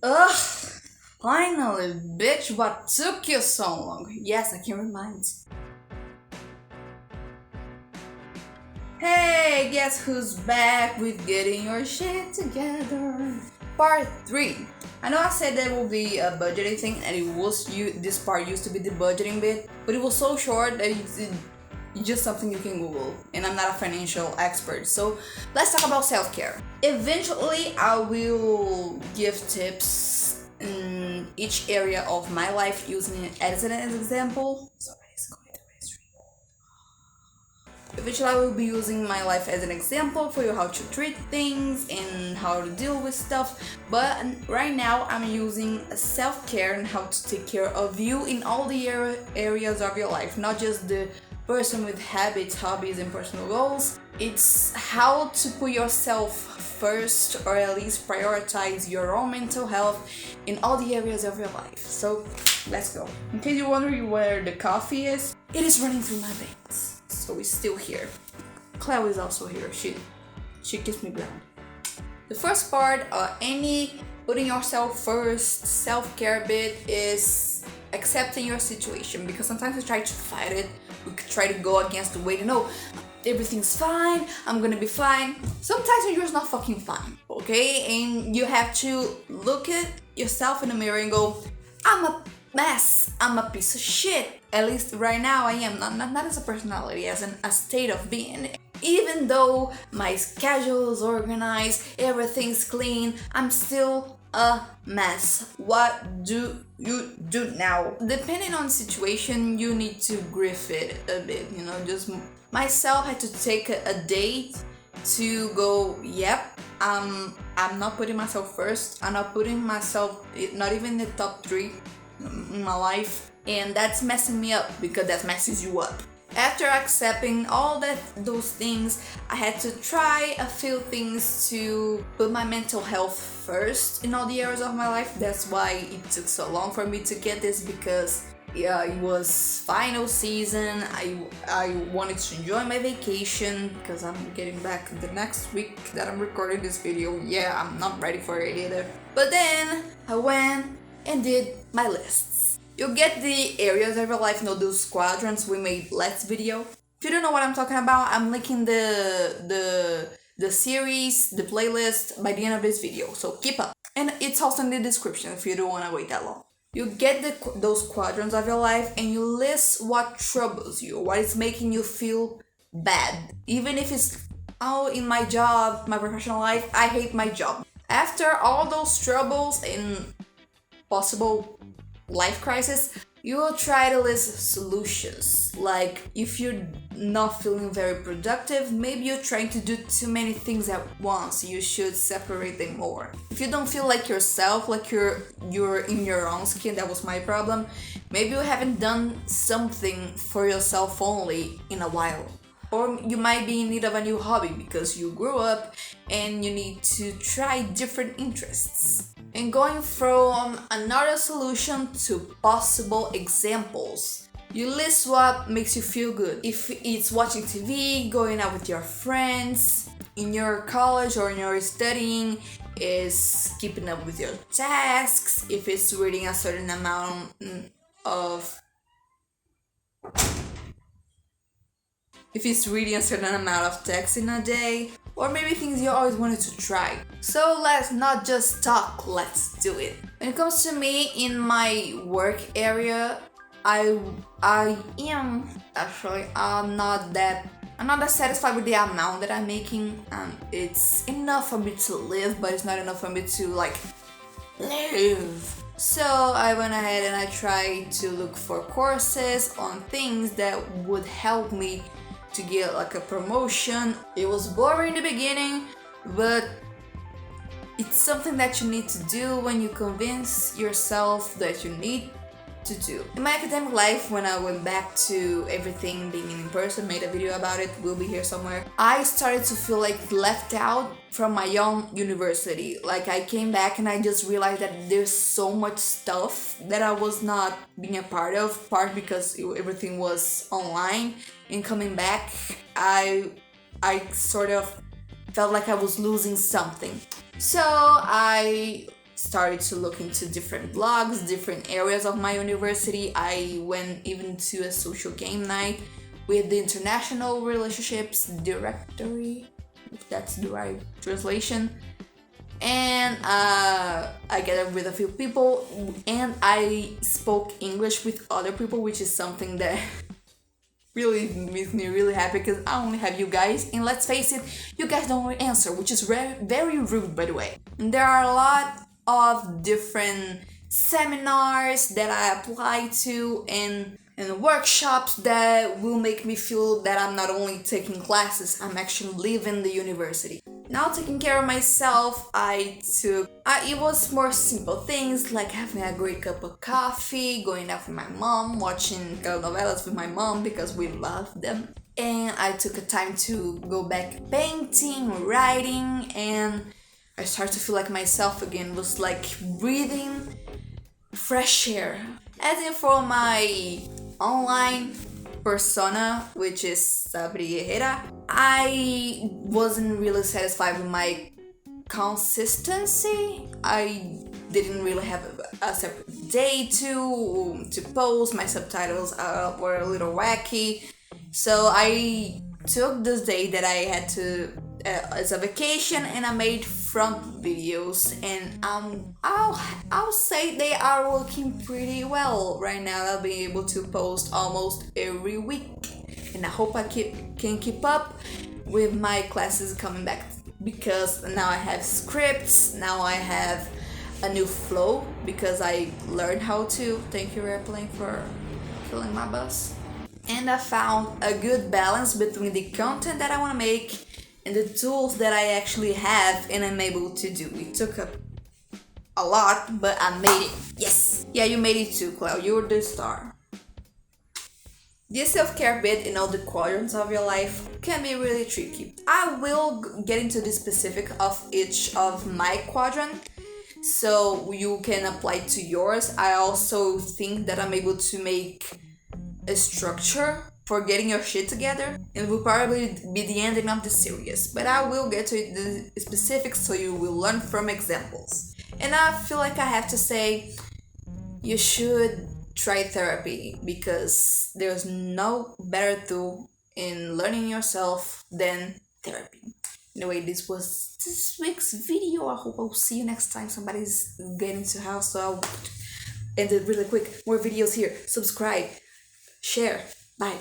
Ugh! Finally, bitch, what took you so long? Yes, I can remind. Hey, guess who's back with getting your shit together? Part 3. I know I said there will be a budgeting thing, and this part used to be the budgeting bit, but it was so short that it's just something you can Google, and I'm not a financial expert. So let's talk about self-care. Eventually, I will give tips in each area of my life using it as an example. Eventually, I will be using my life as an example for you how to treat things and how to deal with stuff. But right now, I'm using self-care and how to take care of you in all the areas of your life, not just the person with habits, hobbies, and personal goals. It's how to put yourself first, or at least prioritize your own mental health in all the areas of your life. So let's go. In case you're wondering where the coffee is, it is running through my veins. So it's still here. Cleo is also here. She keeps me grounded. The first part of any putting yourself first self-care bit is accepting your situation, because sometimes we try to fight it. We try to go against the weight. No, everything's fine. I'm gonna be fine. Sometimes you're just not fucking fine, okay? And you have to look at yourself in the mirror and go, I'm a mess. I'm a piece of shit. At least right now I am. Not as a personality, as a state of being. Even though my schedule is organized, everything's clean, I'm still a mess. What do you do now? Depending on the situation, you need to grief it a bit, just myself had to take a date to go, yep, I'm not putting myself first. I'm not putting myself, not even in the top 3 in my life, and that's messing me up, because that messes you up. After accepting all those things, I had to try a few things to put my mental health first in all the areas of my life. That's why it took so long for me to get this, because it was final season. I wanted to enjoy my vacation, because I'm getting back the next week that I'm recording this video. Yeah, I'm not ready for it either. But then I went and did my lists. You get the areas of your life, those quadrants we made last video. If you don't know what I'm talking about, I'm linking the series, the playlist by the end of this video, so keep up. And it's also in the description if you don't want to wait that long. You get those quadrants of your life and you list what troubles you, what is making you feel bad. Even if it's, in my job, my professional life, I hate my job. After all those troubles and possible life crisis, you will try to list solutions. Like, if you're not feeling very productive, maybe you're trying to do too many things at once, you should separate them more. If you don't feel like yourself, like you're in your own skin, that was my problem, maybe you haven't done something for yourself only in a while. Or you might be in need of a new hobby because you grew up and you need to try different interests. And going from another solution to possible examples. You list what makes you feel good. If it's watching TV, going out with your friends, in your college or in your studying, is keeping up with your tasks. If it's reading a certain amount of text in a day, or maybe things you always wanted to try. So let's not just talk, let's do it. When it comes to me in my work area, I'm not that satisfied with the amount that I'm making. It's enough for me to live, but it's not enough for me to live. So I went ahead and I tried to look for courses on things that would help me to get a promotion. It was boring in the beginning, but it's something that you need to do when you convince yourself that you need to do. In my academic life, when I went back to everything being in person, made a video about it, will be here somewhere, I started to feel left out from my own university. I came back and I just realized that there's so much stuff that I was not being a part of, part because everything was online, and coming back, I sort of felt like I was losing something. So I started to look into different blogs, different areas of my university. I went even to a social game night with the International Relationships Directory, if that's the right translation. And I gathered with a few people, and I spoke English with other people, which is something that really makes me really happy, because I only have you guys, and let's face it, you guys don't answer, which is very rude, by the way. And there are a lot of different seminars that I apply to and workshops that will make me feel that I'm not only taking classes, I'm actually living the university. Now, taking care of myself, it was more simple things like having a great cup of coffee, going out with my mom, watching telenovelas with my mom because we love them. And I took a time to go back painting, writing, and I started to feel like myself again. It was like breathing fresh air. As in for my online persona, which is Sabri Guerrera, I wasn't really satisfied with my consistency. I didn't really have a separate day to post. My subtitles were a little wacky, so I took this day that I had to as a vacation, and I made front videos, and I'll say they are looking pretty well right now. I'll be able to post almost every week, and I hope I can keep up with my classes coming back, because now I have scripts, now I have a new flow because I learned how to. Thank you, Airplane, for killing my bus. And I found a good balance between the content that I want to make and the tools that I actually have and I'm able to do. It took a lot, but I made it. Yes! Yeah, you made it too, Clau. You're the star. The self-care bit in all the quadrants of your life can be really tricky. I will get into the specific of each of my quadrant, so you can apply it to yours. I also think that I'm able to make a structure for getting your shit together, and will probably be the ending of the series, but I will get to the specifics so you will learn from examples. And I feel like I have to say, you should try therapy, because there's no better tool in learning yourself than therapy. Anyway, this was this week's video. I hope I'll see you next time somebody's getting to house, so I'll end it really quick. More videos here. Subscribe, share. Bye.